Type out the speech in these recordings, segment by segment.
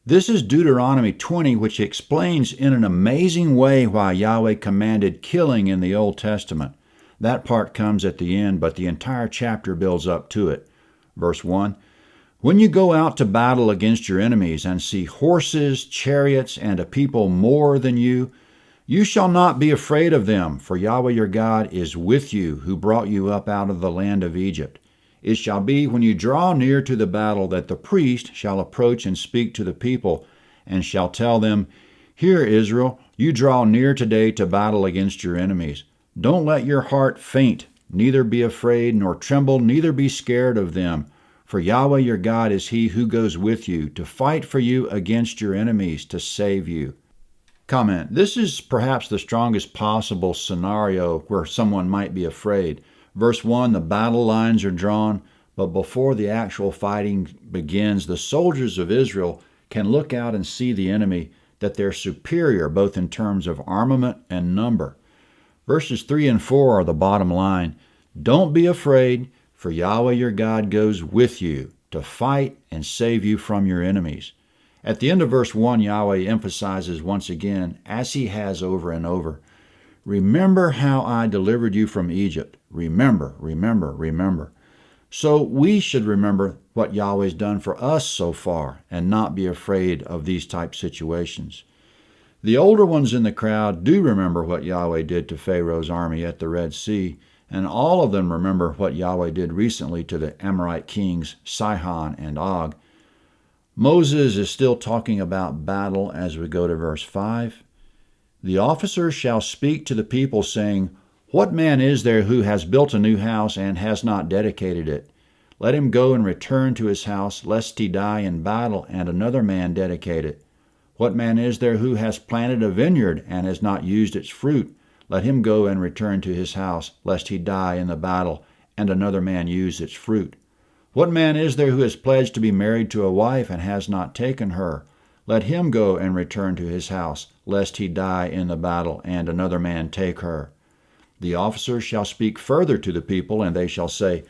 This is Deuteronomy 20, which explains in an amazing way why Yahweh commanded killing in the Old Testament. That part comes at the end, but the entire chapter builds up to it. Verse 1, "When you go out to battle against your enemies and see horses, chariots, and a people more than you, you shall not be afraid of them, for Yahweh your God is with you, who brought you up out of the land of Egypt. It shall be when you draw near to the battle that the priest shall approach and speak to the people, and shall tell them, 'Hear, Israel, you draw near today to battle against your enemies. Don't let your heart faint, neither be afraid, nor tremble, neither be scared of them. For Yahweh your God is he who goes with you to fight for you against your enemies to save you.'" Comment: this is perhaps the strongest possible scenario where someone might be afraid. Verse 1, the battle lines are drawn, but before the actual fighting begins, the soldiers of Israel can look out and see the enemy, that they're superior both in terms of armament and number. Verses 3 and 4 are the bottom line. "Don't be afraid, for Yahweh your God goes with you to fight and save you from your enemies." At the end of verse 1, Yahweh emphasizes once again, as he has over and over, "Remember how I delivered you from Egypt. Remember, remember, remember." So we should remember what Yahweh's done for us so far and not be afraid of these type situations. The older ones in the crowd do remember what Yahweh did to Pharaoh's army at the Red Sea, and all of them remember what Yahweh did recently to the Amorite kings Sihon and Og. Moses is still talking about battle as we go to verse 5. "The officers shall speak to the people, saying, 'What man is there who has built a new house and has not dedicated it? Let him go and return to his house, lest he die in battle and another man dedicate it. What man is there who has planted a vineyard and has not used its fruit? Let him go and return to his house, lest he die in the battle and another man use its fruit. What man is there who has pledged to be married to a wife and has not taken her? Let him go and return to his house, lest he die in the battle and another man take her.' The officers shall speak further to the people, and they shall say,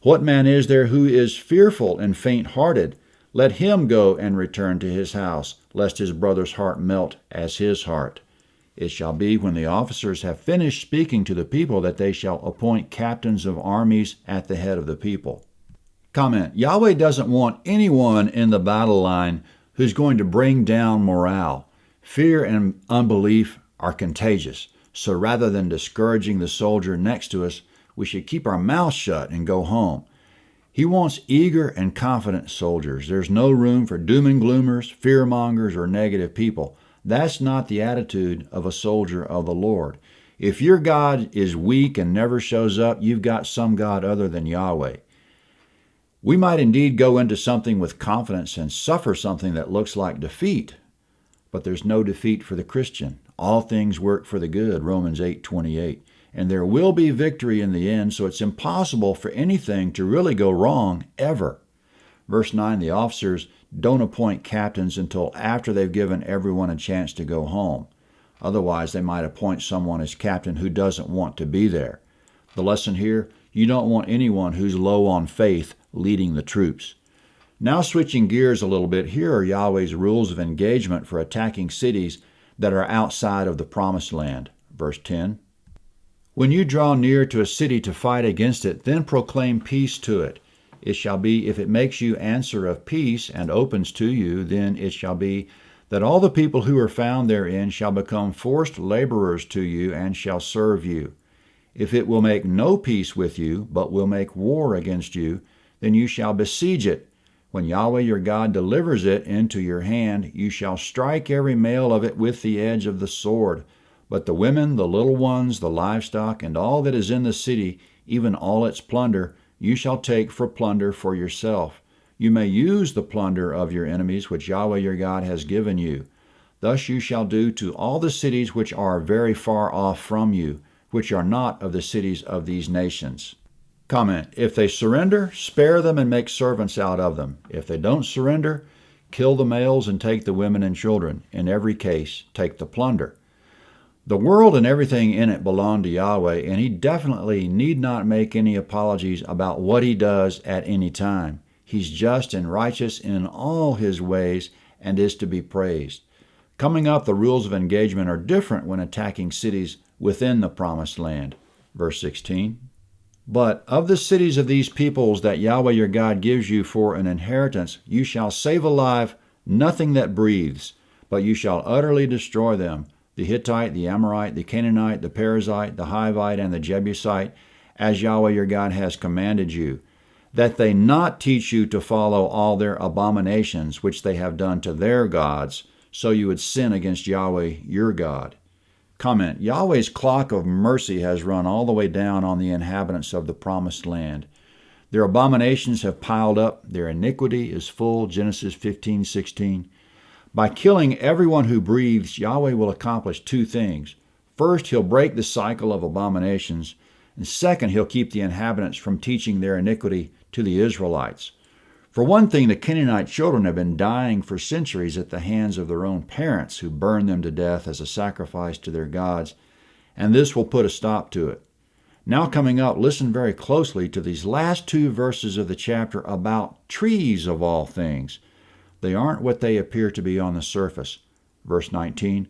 'What man is there who is fearful and faint-hearted? Let him go and return to his house, lest his brother's heart melt as his heart.' It shall be when the officers have finished speaking to the people that they shall appoint captains of armies at the head of the people." Comment: Yahweh doesn't want anyone in the battle line who's going to bring down morale. Fear and unbelief are contagious, so rather than discouraging the soldier next to us, we should keep our mouths shut and go home. He wants eager and confident soldiers. There's no room for doom and gloomers, fear-mongers, or negative people. That's not the attitude of a soldier of the Lord. If your God is weak and never shows up, you've got some God other than Yahweh. We might indeed go into something with confidence and suffer something that looks like defeat, but there's no defeat for the Christian. All things work for the good, Romans 8:28. And there will be victory in the end, so it's impossible for anything to really go wrong, ever. Verse 9, the officers don't appoint captains until after they've given everyone a chance to go home. Otherwise, they might appoint someone as captain who doesn't want to be there. The lesson here, you don't want anyone who's low on faith leading the troops. Now switching gears a little bit, here are Yahweh's rules of engagement for attacking cities that are outside of the Promised Land. Verse 10, "When you draw near to a city to fight against it, then proclaim peace to it. It shall be, if it makes you answer of peace and opens to you, then it shall be that all the people who are found therein shall become forced laborers to you and shall serve you. If it will make no peace with you, but will make war against you, then you shall besiege it. When Yahweh your God delivers it into your hand, you shall strike every male of it with the edge of the sword. But the women, the little ones, the livestock, and all that is in the city, even all its plunder, you shall take for plunder for yourself. You may use the plunder of your enemies, which Yahweh your God has given you. Thus you shall do to all the cities which are very far off from you, which are not of the cities of these nations." Comment: if they surrender, spare them and make servants out of them. If they don't surrender, kill the males and take the women and children. In every case, take the plunder. The world and everything in it belong to Yahweh, and he definitely need not make any apologies about what he does at any time. He's just and righteous in all his ways, and is to be praised. Coming up, the rules of engagement are different when attacking cities within the promised land. Verse 16. But of the cities of these peoples that Yahweh your God gives you for an inheritance, you shall save alive nothing that breathes, but you shall utterly destroy them, the Hittite, the Amorite, the Canaanite, the Perizzite, the Hivite, and the Jebusite, as Yahweh your God has commanded you, that they not teach you to follow all their abominations which they have done to their gods, so you would sin against Yahweh your God. Comment: Yahweh's clock of mercy has run all the way down on the inhabitants of the promised land. Their abominations have piled up. Their iniquity is full. Genesis 15:16. By killing everyone who breathes, Yahweh will accomplish two things. First, he'll break the cycle of abominations. And second, he'll keep the inhabitants from teaching their iniquity to the Israelites. For one thing, the Canaanite children have been dying for centuries at the hands of their own parents, who burned them to death as a sacrifice to their gods, and this will put a stop to it. Now coming up, listen very closely to these last two verses of the chapter about trees of all things. They aren't what they appear to be on the surface. Verse 19,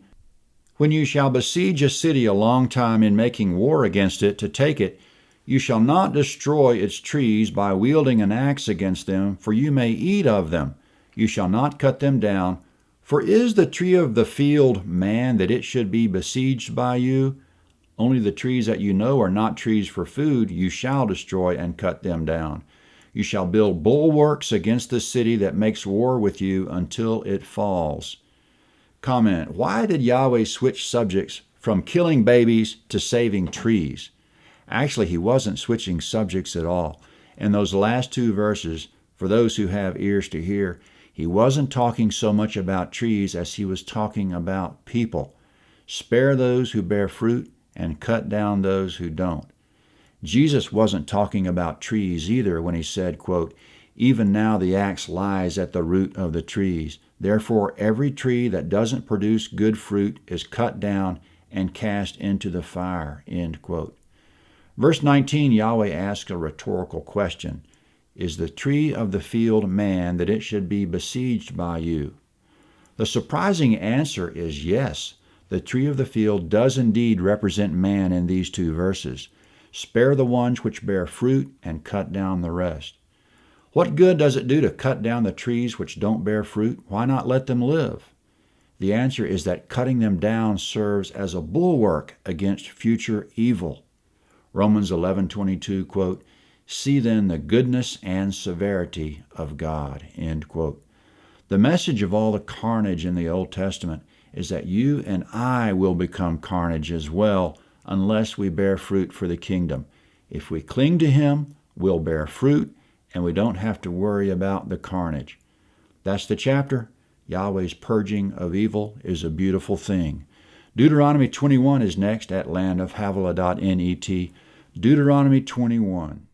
when you shall besiege a city a long time in making war against it to take it, you shall not destroy its trees by wielding an axe against them, for you may eat of them. You shall not cut them down. For is the tree of the field man, that it should be besieged by you? Only the trees that you know are not trees for food, you shall destroy and cut them down. You shall build bulwarks against the city that makes war with you until it falls. Comment: why did Yahweh switch subjects from killing babies to saving trees? Actually, he wasn't switching subjects at all. In those last two verses, for those who have ears to hear, he wasn't talking so much about trees as he was talking about people. Spare those who bear fruit and cut down those who don't. Jesus wasn't talking about trees either when he said, quote, even now the axe lies at the root of the trees. Therefore, every tree that doesn't produce good fruit is cut down and cast into the fire, end quote. Verse 19, Yahweh asks a rhetorical question. Is the tree of the field man, that it should be besieged by you? The surprising answer is yes. The tree of the field does indeed represent man in these two verses. Spare the ones which bear fruit and cut down the rest. What good does it do to cut down the trees which don't bear fruit? Why not let them live? The answer is that cutting them down serves as a bulwark against future evil. Romans 11:22, quote, see then the goodness and severity of God, end quote. The message of all the carnage in the Old Testament is that you and I will become carnage as well unless we bear fruit for the kingdom. If we cling to him, we'll bear fruit, and we don't have to worry about the carnage. That's the chapter. Yahweh's purging of evil is a beautiful thing. Deuteronomy 21 is next at landofhavilah.net. Deuteronomy 21.